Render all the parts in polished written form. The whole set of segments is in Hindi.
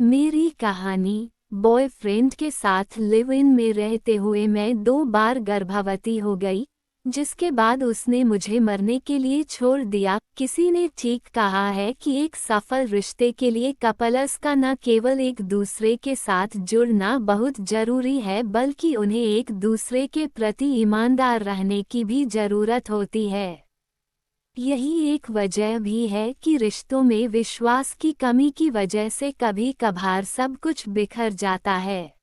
मेरी कहानी। बॉयफ्रेंड के साथ लिव इन में रहते हुए मैं 2 बार गर्भवती हो गई, जिसके बाद उसने मुझे मरने के लिए छोड़ दिया। किसी ने ठीक कहा है कि एक सफल रिश्ते के लिए कपल्स का न केवल एक दूसरे के साथ जुड़ना बहुत जरूरी है, बल्कि उन्हें एक दूसरे के प्रति ईमानदार रहने की भी जरूरत होती है। यही एक वजह भी है कि रिश्तों में विश्वास की कमी की वजह से कभी कभार सब कुछ बिखर जाता है।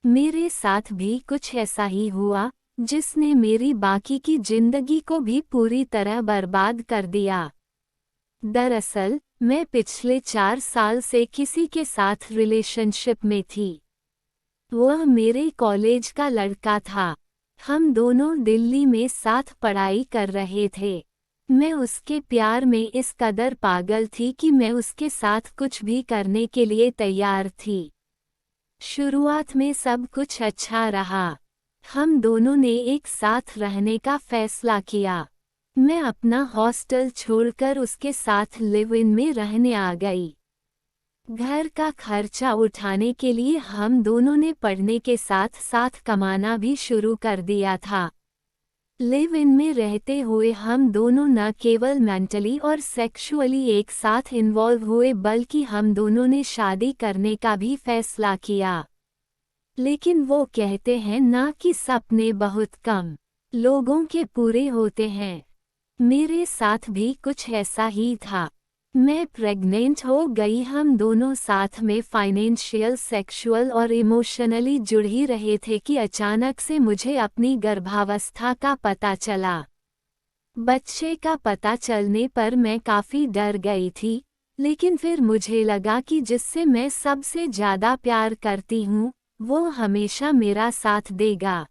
मेरे साथ भी कुछ ऐसा ही हुआ, जिसने मेरी बाकी की जिंदगी को भी पूरी तरह बर्बाद कर दिया। दरअसल, मैं पिछले 4 साल से किसी के साथ रिलेशनशिप में थी। वह मेरे कॉलेज का लड़का था। हम दोनों दिल्ली में साथ पढ़ाई कर रहे थे। मैं उसके प्यार में इस कदर पागल थी कि मैं उसके साथ कुछ भी करने के लिए तैयार थी। शुरुआत में सब कुछ अच्छा रहा। हम दोनों ने एक साथ रहने का फैसला किया। मैं अपना हॉस्टल छोड़कर उसके साथ लिव इन में रहने आ गई। घर का खर्चा उठाने के लिए हम दोनों ने पढ़ने के साथ साथ कमाना भी शुरू कर दिया था। लिव इन में रहते हुए हम दोनों न केवल मेंटली और सेक्सुअली एक साथ इन्वॉल्व हुए, बल्कि हम दोनों ने शादी करने का भी फैसला किया। लेकिन वो कहते हैं ना कि सपने बहुत कम लोगों के पूरे होते हैं। मेरे साथ भी कुछ ऐसा ही था। मैं प्रेग्नेंट हो गई। हम दोनों साथ में फाइनेंशियल, सेक्सुअल और इमोशनली जुड़ ही रहे थे कि अचानक से मुझे अपनी गर्भावस्था का पता चला। बच्चे का पता चलने पर मैं काफ़ी डर गई थी, लेकिन फिर मुझे लगा कि जिससे मैं सबसे ज़्यादा प्यार करती हूँ, वो हमेशा मेरा साथ देगा।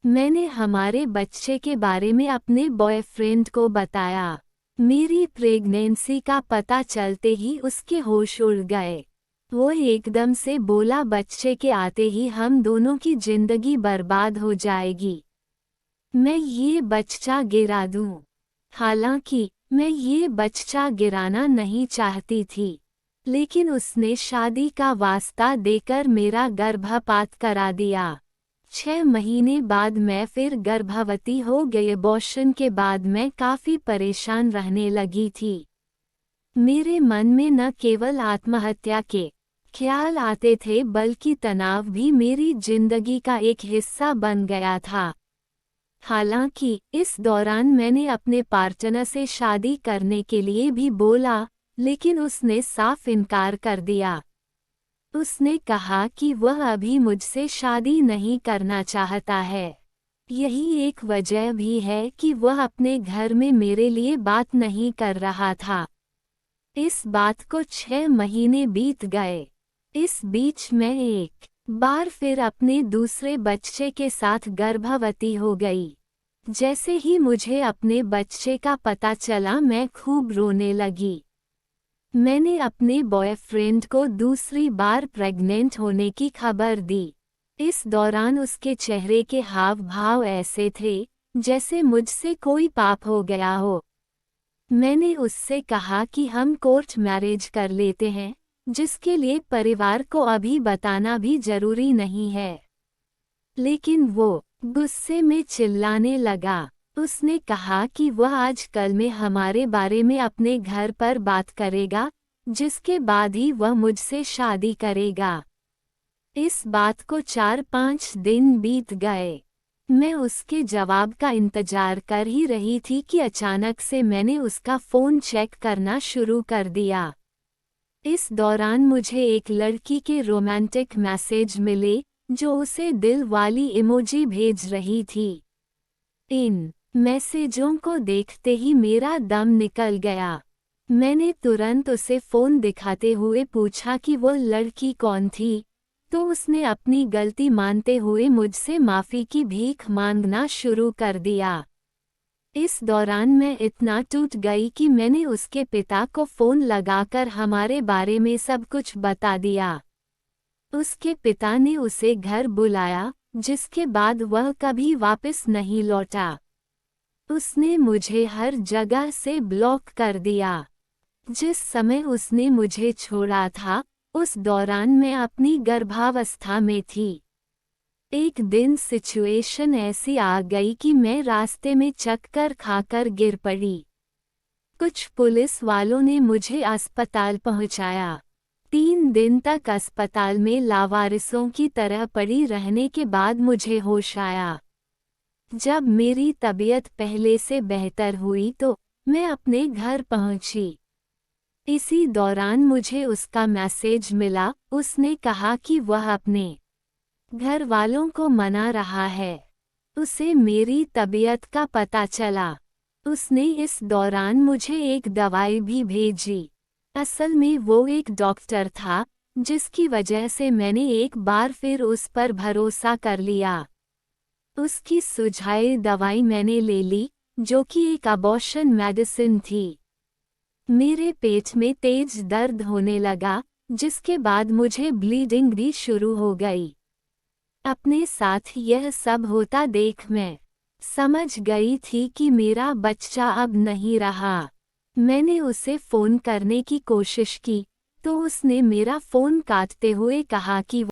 मैंने हमारे बच्चे के बारे में अपने बॉयफ्रेंड को बताया। मेरी प्रेगनेंसी का पता चलते ही उसके होश उड़ गए। वो एकदम से बोला, बच्चे के आते ही हम दोनों की जिंदगी बर्बाद हो जाएगी। मैं ये बच्चा गिरा दूं। हालांकि मैं ये बच्चा गिराना नहीं चाहती थी, लेकिन उसने शादी का वास्ता देकर मेरा गर्भपात करा दिया। 6 महीने बाद मैं फिर गर्भवती हो गई। अबॉर्शन के बाद मैं काफ़ी परेशान रहने लगी थी। मेरे मन में न केवल आत्महत्या के ख्याल आते थे, बल्कि तनाव भी मेरी जिंदगी का एक हिस्सा बन गया था। हालांकि इस दौरान मैंने अपने पार्टनर से शादी करने के लिए भी बोला, लेकिन उसने साफ इनकार कर दिया। उसने कहा कि वह अभी मुझसे शादी नहीं करना चाहता है। यही एक वजह भी है कि वह अपने घर में मेरे लिए बात नहीं कर रहा था। इस बात को 6 महीने बीत गए। इस बीच मैं एक बार फिर अपने दूसरे बच्चे के साथ गर्भवती हो गई। जैसे ही मुझे अपने बच्चे का पता चला, मैं खूब रोने लगी। मैंने अपने बॉयफ्रेंड को दूसरी बार प्रेग्नेंट होने की खबर दी। इस दौरान उसके चेहरे के हाव भाव ऐसे थे जैसे मुझसे कोई पाप हो गया हो। मैंने उससे कहा कि हम कोर्ट मैरिज कर लेते हैं, जिसके लिए परिवार को अभी बताना भी जरूरी नहीं है। लेकिन वो गुस्से में चिल्लाने लगा। उसने कहा कि वह आजकल में हमारे बारे में अपने घर पर बात करेगा, जिसके बाद ही वह मुझसे शादी करेगा। इस बात को 4-5 दिन बीत गए। मैं उसके जवाब का इंतजार कर ही रही थी कि अचानक से मैंने उसका फ़ोन चेक करना शुरू कर दिया। इस दौरान मुझे एक लड़की के रोमांटिक मैसेज मिले, जो उसे दिल वाली इमोजी भेज रही थी। इन मैसेजों को देखते ही मेरा दम निकल गया। मैंने तुरंत उसे फ़ोन दिखाते हुए पूछा कि वो लड़की कौन थी, तो उसने अपनी गलती मानते हुए मुझसे माफ़ी की भीख मांगना शुरू कर दिया। इस दौरान मैं इतना टूट गई कि मैंने उसके पिता को फ़ोन लगाकर हमारे बारे में सब कुछ बता दिया। उसके पिता ने उसे घर बुलाया, जिसके बाद वह कभी वापस नहीं लौटा। उसने मुझे हर जगह से ब्लॉक कर दिया। जिस समय उसने मुझे छोड़ा था, उस दौरान मैं अपनी गर्भावस्था में थी। एक दिन सिचुएशन ऐसी आ गई कि मैं रास्ते में चक्कर खाकर गिर पड़ी। कुछ पुलिस वालों ने मुझे अस्पताल पहुंचाया। 3 दिन तक अस्पताल में लावारिसों की तरह पड़ी रहने के बाद मुझे होश आया। जब मेरी तबीयत पहले से बेहतर हुई तो मैं अपने घर पहुंची। इसी दौरान मुझे उसका मैसेज मिला। उसने कहा कि वह अपने घर वालों को मना रहा है। उसे मेरी तबीयत का पता चला। उसने इस दौरान मुझे एक दवाई भी भेजी। असल में वो एक डॉक्टर था, जिसकी वजह से मैंने एक बार फिर उस पर भरोसा कर लिया। उसकी सुझाई दवाई मैंने ले ली, जो कि एक अबॉर्शन मेडिसिन थी। मेरे पेट में तेज दर्द होने लगा, जिसके बाद मुझे ब्लीडिंग भी शुरू हो गई। अपने साथ यह सब होता देख मैं समझ गई थी कि मेरा बच्चा अब नहीं रहा। मैंने उसे फ़ोन करने की कोशिश की, तो उसने मेरा फ़ोन काटते हुए कहा कि